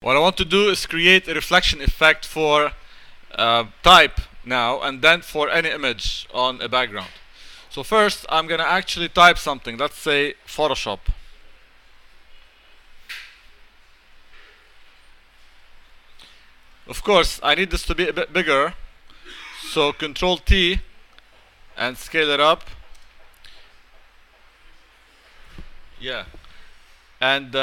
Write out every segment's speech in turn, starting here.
What I want to do is create a reflection effect for type now, and then for any image on a background. So first I'm gonna actually type something. Let's say Photoshop. Of course I need this to be a bit bigger, so Control T and scale it up. Yeah, and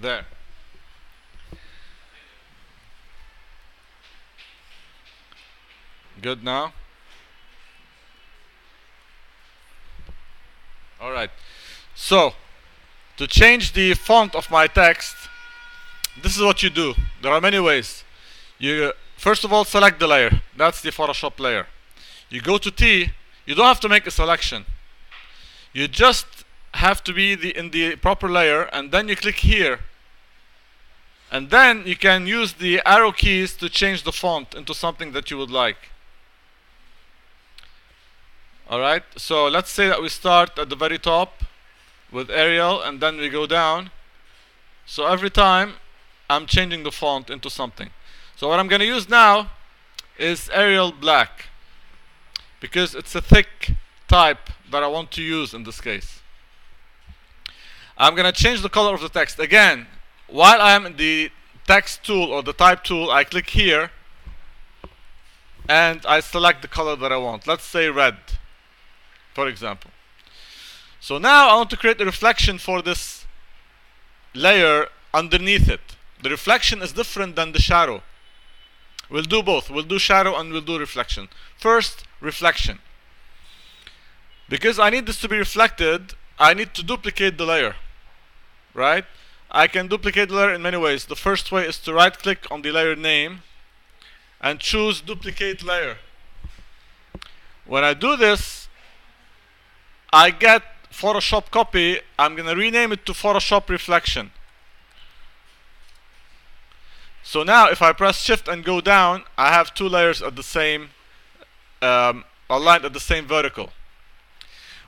there. Good now. All right. So to change the font of my text, this is what you do. There are many ways. You first of all select the layer. That's the Photoshop layer. You go to T. You don't have to make a selection. You just have to be in the proper layer, and then you click here. And then you can use the arrow keys to change the font into something that you would like. Alright, so let's say that we start at the very top with Arial, and then we go down. So every time I'm changing the font into something. So what I'm going to use now is Arial Black, because it's a thick type that I want to use in this case. I'm going to change the color of the text. Again, while I am in the text tool or the type tool, I click here and I select the color that I want. Let's say red, for example. So now I want to create a reflection for this layer underneath it. The reflection is different than the shadow. We'll do both. We'll do shadow and we'll do reflection. First, reflection. Because I need this to be reflected, I need to duplicate the layer. Right? I can duplicate the layer in many ways. The first way is to right click on the layer name and choose duplicate layer. When I do this, I get Photoshop copy. I'm going to rename it to Photoshop reflection. So now if I press shift and go down, I have two layers at the same aligned at the same vertical.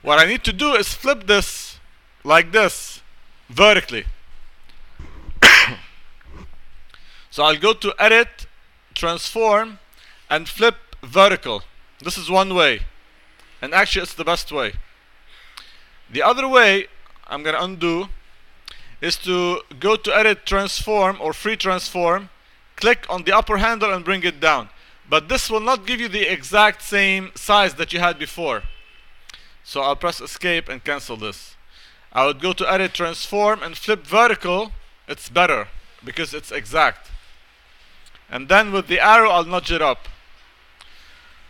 What I need to do is flip this like this vertically. So I'll go to edit, transform, and flip vertical. This is one way, and actually it's the best way. The other way I'm going to undo is to go to edit, transform, or free transform, click on the upper handle and bring it down. But this will not give you the exact same size that you had before. So I'll press escape and cancel this. I would go to edit, transform, and flip vertical. It's better because it's exact. And then with the arrow I'll nudge it up.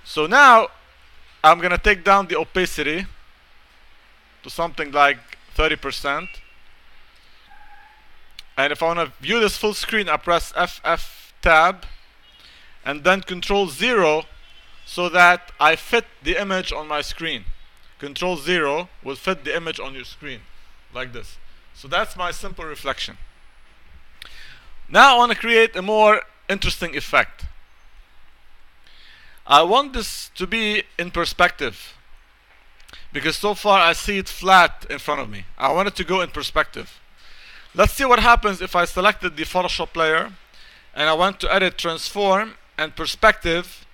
So now I'm going to take down the opacity to something like 30%. And if I want to view this full screen, I press FF tab and then Control 0 so that I fit the image on my screen. Control 0 will fit the image on your screen like this. So that's my simple reflection. Now I want to create a more interesting effect. I want this to be in perspective, because so far I see it flat in front of me. I want it to go in perspective. Let's see what happens if I selected the Photoshop layer and I went to edit, transform, and perspective.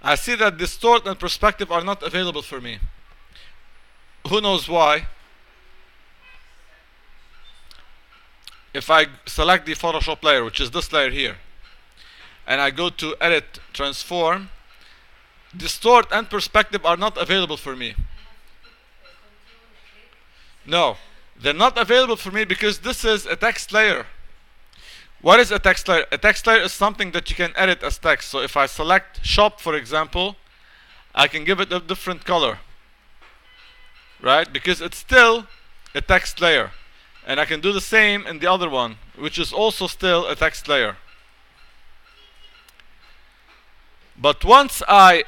I see that distort and perspective are not available for me. Who knows why? If I select the Photoshop layer, which is this layer here, and I go to edit, transform, distort and perspective are not available for me. No, they're not available for me because this is a text layer. What is a text layer? A text layer is something that you can edit as text. So if I select shop, for example, I can give it a different color, right? Because it's still a text layer. And I can do the same in the other one, which is also still a text layer. But once I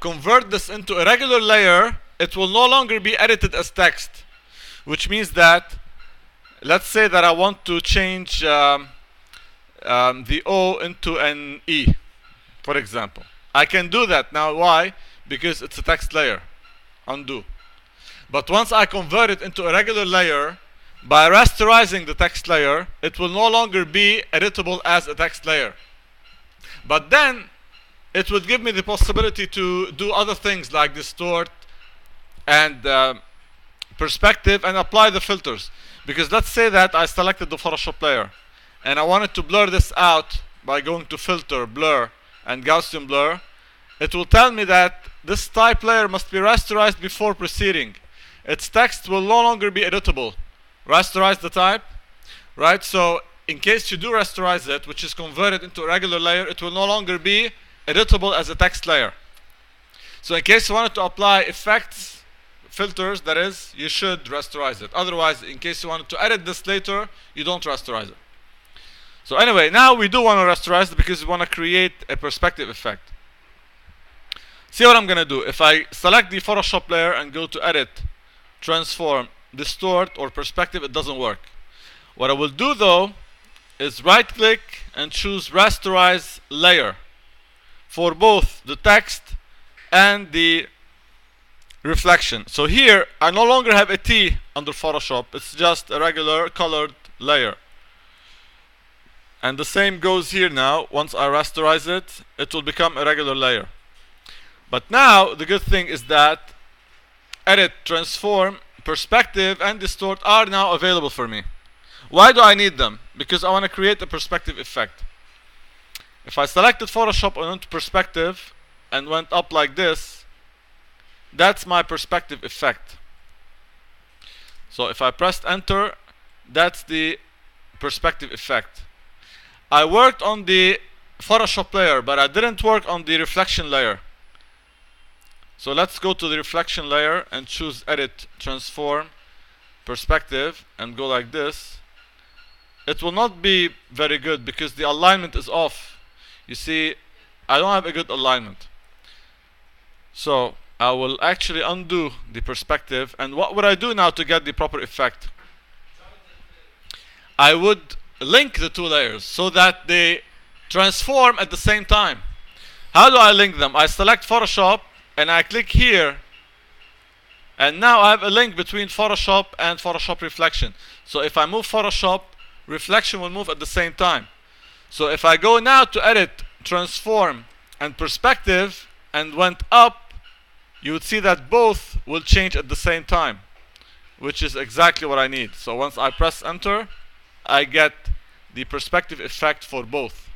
convert this into a regular layer, it will no longer be edited as text, which means that, let's say that I want to change the O into an E, for example. I can do that now. Why? Because it's a text layer. undo. But once I convert it into a regular layer, by rasterizing the text layer, it will no longer be editable as a text layer. But then it would give me the possibility to do other things like distort and perspective and apply the filters. Because let's say that I selected the Photoshop layer and I wanted to blur this out by going to filter, blur, and Gaussian blur. It will tell me that this type layer must be rasterized before proceeding. Its text will no longer be editable. Rasterize the type, right? So in case you do rasterize it, which is converted into a regular layer, it will no longer be editable as a text layer. So in case you wanted to apply effects, filters, that is, you should rasterize it. Otherwise, in case you wanted to edit this later, you don't rasterize it. So anyway, now we do want to rasterize it because we want to create a perspective effect. See what I'm going to do. If I select the Photoshop layer and go to Edit, Transform, Distort, or Perspective, it doesn't work. What I will do though is right click and choose Rasterize Layer for both the text and the reflection. So here I no longer have a T under Photoshop, it's just a regular colored layer. And the same goes here now. Once I rasterize it, it will become a regular layer. But now the good thing is that Edit, Transform, Perspective, and Distort are now available for me. Why do I need them? Because I want to create a perspective effect. If I selected Photoshop and went to Perspective and went up like this, that's my perspective effect. So if I pressed Enter, that's the perspective effect. I worked on the Photoshop layer, but I didn't work on the reflection layer. So let's go to the reflection layer and choose Edit, Transform, Perspective, and go like this. It will not be very good because the alignment is off. You see, I don't have a good alignment. So I will actually undo the perspective. And what would I do now to get the proper effect? I would link the two layers so that they transform at the same time. How do I link them? I select Photoshop and I click here, and now I have a link between Photoshop and Photoshop Reflection. So if I move Photoshop, Reflection will move at the same time. So if I go now to Edit, Transform, and Perspective and went up, you would see that both will change at the same time, which is exactly what I need. So once I press Enter, I get the perspective effect for both.